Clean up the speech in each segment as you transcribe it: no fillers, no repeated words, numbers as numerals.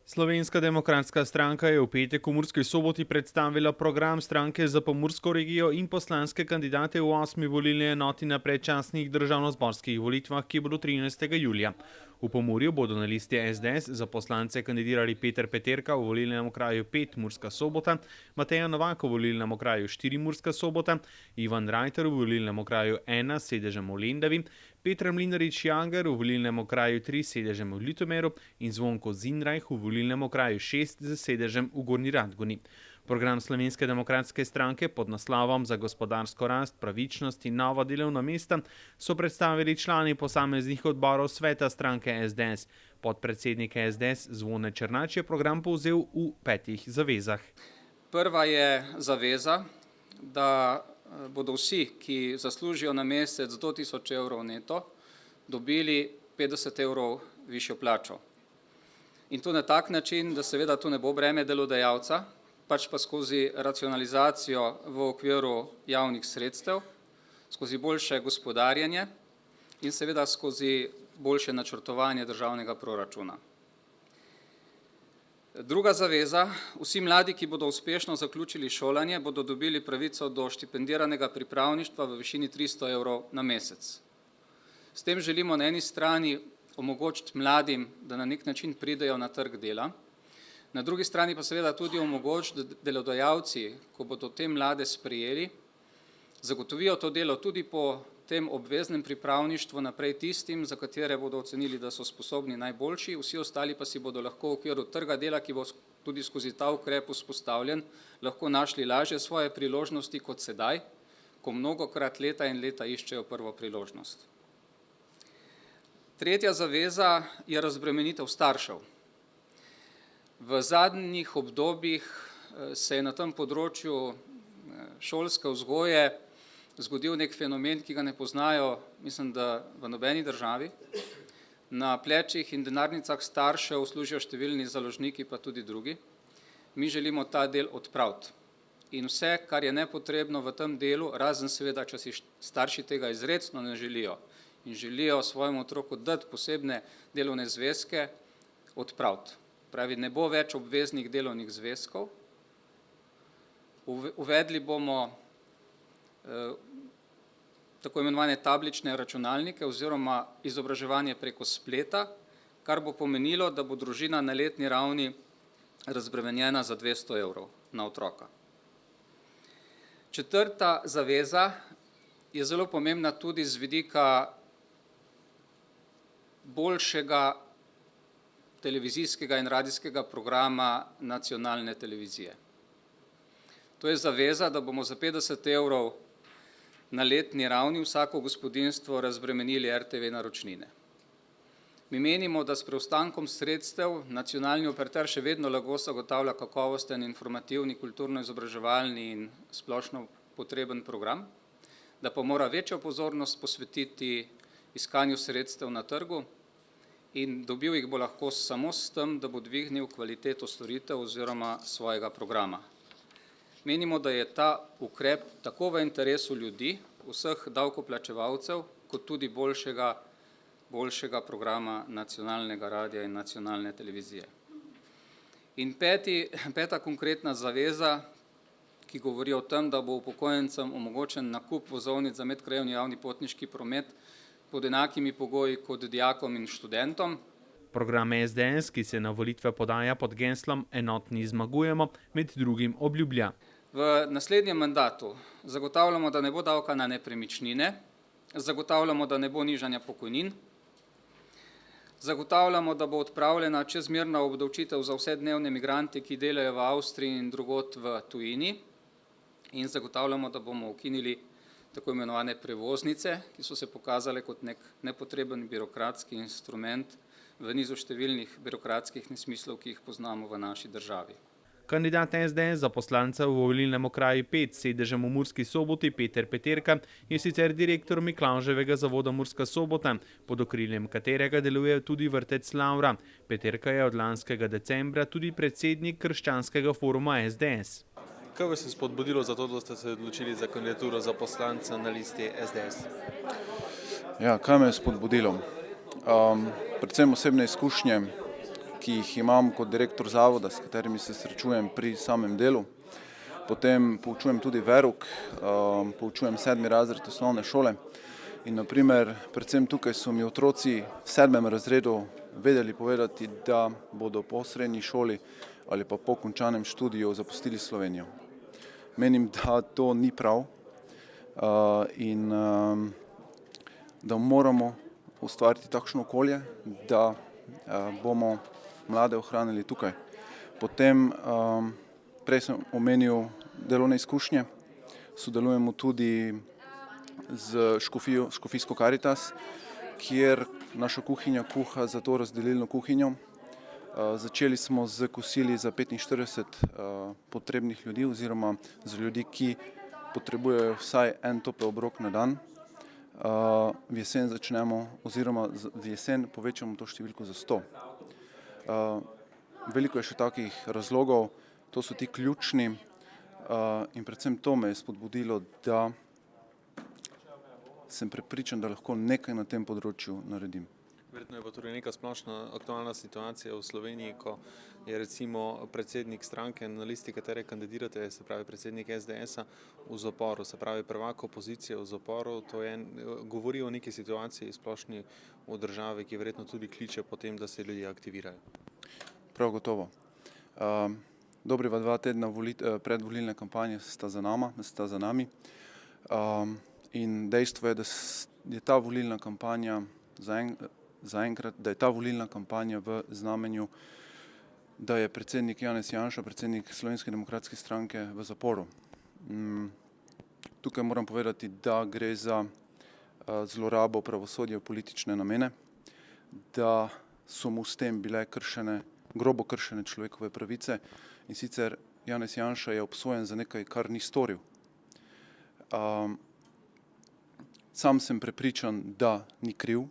Slovenska demokratska stranka je v petek v Murski Soboti predstavila program stranke za pomursko regijo in poslanske kandidate v 8. volilni enoti na predčasnih državnozborskih volitvah, ki bodo 13. julija. V Pomurju bodo na listi SDS za poslance kandidirali Peter Peterka v volilnem okraju 5 Murska Sobota, Mateja Novak v volilnem okraju 4 Murska Sobota, Ivan Rajter v volilnem okraju 1 s sedežem v Lendavi, Petra Mlinarič-Jager v volilnem okraju 3 s sedežem v Ljutomeru in Zvonko Zinrajh v volilnem okraju 6 s sedežem v Gornji Radgoni. Program Slovenske demokratske stranke pod naslovom Za gospodarsko rast, pravičnost in nova delovna mesta so predstavili člani posameznih odborov sveta stranke SDS. Podpredsednik SDS Zvone Černač je program povzel v 5 zavezah. Prva je zaveza, da bodo vsi, ki zaslužijo na mesec do 1000 evrov neto, dobili 50 evrov višjo plačo. In to na tak način, da seveda to ne bo breme delodajalca, pač pa skozi racionalizacijo v okviru javnih sredstev, skozi boljše gospodarjenje in seveda skozi boljše načrtovanje državnega proračuna. Druga zaveza, vsi mladi, ki bodo uspešno zaključili šolanje, bodo dobili pravico do štipendiranega pripravništva v višini 300 evrov na mesec. S tem želimo na eni strani omogočiti mladim, da na nek način pridejo na trg dela, na drugi strani pa seveda tudi omogočiti, da delodajalci, ko bodo te mlade sprejeli, zagotovijo to delo tudi po tem obveznem pripravništvu naprej tistim, za katere bodo ocenili, da so sposobni najboljši, vsi ostali pa si bodo lahko v okviru trga dela, ki bo tudi skozi ta ukrep vzpostavljen, lahko našli lažje svoje priložnosti kot sedaj, ko mnogokrat leta in leta iščejo prvo priložnost. Tretja zaveza je razbremenitev staršev. V zadnjih obdobjih se je na tem področju šolske vzgoje zgodil nek fenomen, ki ga ne poznajo, mislim, da v nobeni državi. Na plečih in denarnicah staršev služijo številni založniki, pa tudi drugi. Mi želimo ta del odpraviti. In vse, kar je nepotrebno v tem delu, razen seveda, če si starši tega izrecno ne želijo in želijo svojemu otroku dati posebne delovne zvezke, odpraviti. Pravi, ne bo več obveznih delovnih zvezkov. Uvedli bomo tako imenovane tablične računalnike oziroma izobraževanje preko spleta, kar bo pomenilo, da bo družina na letni ravni razbremenjena za 200 evrov na otroka. Četrta zaveza je zelo pomembna tudi z vidika boljšega televizijskega in radijskega programa nacionalne televizije. To je zaveza, da bomo za 50 evrov na letni ravni vsako gospodinjstvo razbremenili RTV naročnine. Mi menimo, da s preostankom sredstev nacionalni operater še vedno lahko zagotavlja kakovosten, informativni, kulturno-izobraževalni in splošno potreben program, da pa mora večjo pozornost posvetiti iskanju sredstev na trgu in dobil jih bo lahko samo s tem, da bo dvignil kvaliteto storitev oziroma svojega programa. Menimo, da je ta ukrep tako v interesu ljudi, vseh davkoplačevalcev, kot tudi boljšega programa nacionalnega radija in nacionalne televizije. In peta konkretna zaveza, ki govori o tem, da bo upokojencem omogočen nakup vozovnic za medkrajevni javni potniški promet pod enakimi pogoji kot dijakom in študentom. Program SDS, ki se na volitve podaja pod geslom Enotni zmagujemo, med drugim obljublja. V naslednjem mandatu zagotavljamo, da ne bo davka na nepremičnine, zagotavljamo, da ne bo nižanja pokojnin, zagotavljamo, da bo odpravljena čezmerna obdavčitev za vse dnevne migrante, ki delajo v Avstriji in drugod v tujini, in zagotavljamo, da bomo ukinili tako imenovane prevoznice, ki so se pokazale kot nek nepotreben birokratski instrument v nizu številnih birokratskih nesmislov, ki jih poznamo v naši državi. Kandidat SDS za poslanca v volilnem okraju 5 s sedežem v Murski Soboti Peter Peterka je sicer direktor Miklavževega zavoda Murska Sobota, pod okriljem katerega deluje tudi vrtec Lavra. Peterka je od lanskega decembra tudi predsednik krščanskega foruma SDS. Kaj vas je spodbudilo za to, da ste se odločili za kandidaturo za poslanca na listi SDS? Ja, kaj me je spodbudilo? Predvsem osebne izkušnje, ki jih imam kot direktor zavoda, s katerimi se srečujem pri samem delu. Potem poučujem tudi verouk, poučujem 7. razred osnovne šole in naprimer, predvsem tukaj so mi otroci v 7. razredu vedeli povedati, da bodo po srednji šoli ali pa po končanem študiju zapustili Slovenijo. Menim, da to ni prav in da moramo ustvariti takšno okolje, da bomo mlade ohranili tukaj. Potem, prej sem omenil delovne izkušnje, sodelujemo tudi z škofijsko Karitas, kjer naša kuhinja kuha za to razdelilno kuhinjo. Začeli smo z kosili za 45 potrebnih ljudi oziroma za ljudi, ki potrebujejo vsaj en topel obrok na dan. V jesen začnemo oziroma v jesen povečamo to številko za 100. Veliko je še takih razlogov, to so ti ključni in predvsem to me je spodbudilo, da sem prepričan, da lahko nekaj na tem področju naredim. Verjetno je pa tudi neka splošna aktualna situacija v Sloveniji, ko je recimo predsednik stranke, na listi katere kandidirate, se pravi predsednik SDS-a, v zaporu, se pravi prvak opozicije v zaporu. To govori o neki situaciji splošni v državi, ki verjetno tudi kliče po tem, da se ljudje aktivirajo. Prav gotovo. Dobrega 2 tedna predvolilne kampanje sta za nami in dejstvo je, da je ta volilna kampanja da je ta volilna kampanja v znamenju, da je predsednik Janez Janša, predsednik Slovenske demokratske stranke v zaporu. Tukaj moram povedati, da gre za zlorabo pravosodja v politične namene, da so mu s tem bile grobo kršene človekove pravice in sicer Janez Janša je obsojen za nekaj, kar ni storil. Sam sem prepričan, da ni kriv.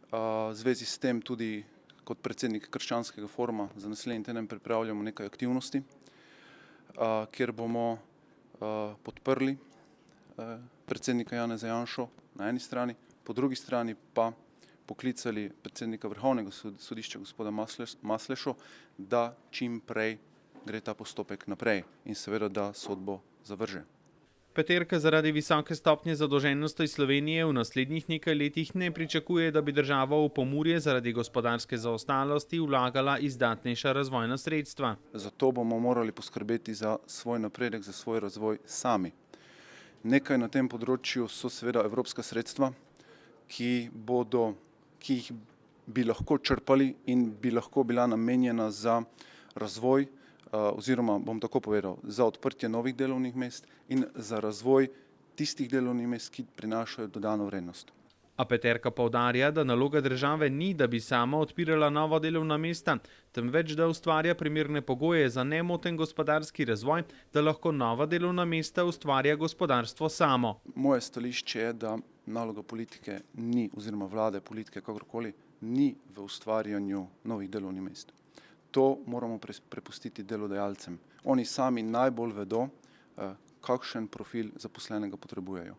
V zvezi s tem tudi kot predsednik Krščanskega foruma za naslednji teden pripravljamo nekaj aktivnosti, kjer bomo podprli predsednika Janeza Janšo na eni strani, po drugi strani pa poklicali predsednika Vrhovnega sodišča gospoda Maslešo, da čim prej gre ta postopek naprej in seveda, da sodbo zavrže. Peterka zaradi visoke stopnje zadolženosti Slovenije v naslednjih nekaj letih ne pričakuje, da bi država v Pomurje zaradi gospodarske zaostalosti vlagala izdatnejša razvojna sredstva. Zato bomo morali poskrbeti za svoj napredek, za svoj razvoj sami. Nekaj na tem področju so seveda evropska sredstva, ki jih bi lahko črpali in bi lahko bila namenjena za razvoj oziroma, bom tako povedal, za odprtje novih delovnih mest in za razvoj tistih delovnih mest, ki prinašajo dodano vrednost. A Peterka poudarja, da naloga države ni, da bi sama odpirala nova delovna mesta, temveč da ustvarja primerne pogoje za nemoten gospodarski razvoj, da lahko nova delovna mesta ustvarja gospodarstvo samo. Moje stališče je, da naloga politike ni, oziroma vlade politike, kakorkoli, ni v ustvarjanju novih delovnih mest. To moramo prepustiti delodajalcem. Oni sami najbolj vedo, kakšen profil zaposlenega potrebujejo.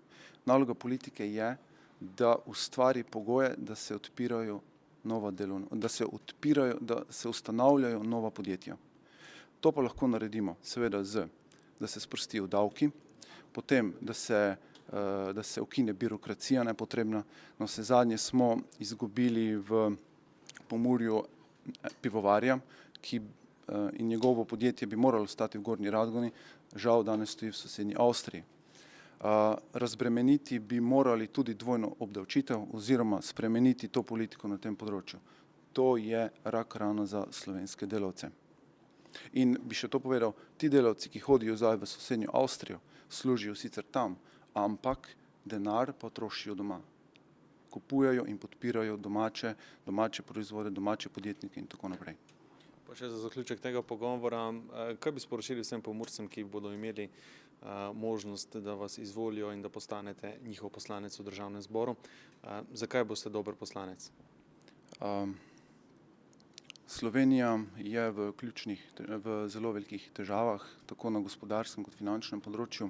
Naloga politike je, da ustvari pogoje, da se odpirajo da se ustanavljajo nova podjetja. To pa lahko naredimo seveda da se sprostijo davki, potem, da se ukine birokracija nepotrebna. Navsezadnje smo izgubili v Pomurju pivovarja, in njegovo podjetje bi moralo stati v Gornji Radgoni, žal danes stoji v sosednji Avstriji. Razbremeniti bi morali tudi dvojno obdavčitev oziroma spremeniti to politiko na tem področju. To je rak rana za slovenske delavce. In bi še to povedal, ti delavci, ki hodijo zdaj v sosednjo Avstrijo, služijo sicer tam, ampak denar pa trošijo doma. Kupujajo in podpirajo domače proizvode, domače podjetnike in tako naprej. Pa še za zaključek tega pogovora, kaj bi sporočili vsem Pomurcem, ki bodo imeli možnost, da vas izvolijo in da postanete njihov poslanec v Državnem zboru? Zakaj boste dober poslanec? Slovenija je v zelo velikih težavah, tako na gospodarskem kot finančnem področju.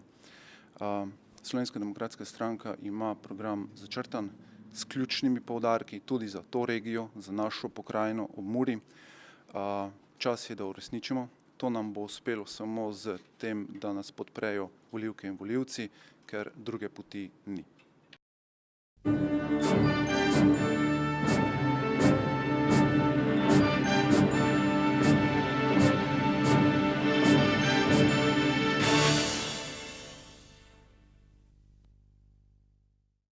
Slovenska demokratska stranka ima program začrtan s ključnimi poudarki tudi za to regijo, za našo pokrajino ob Muri. Čas je, da uresničimo. To nam bo uspelo samo z tem, da nas podprejo volivke in volivci, ker druge poti ni.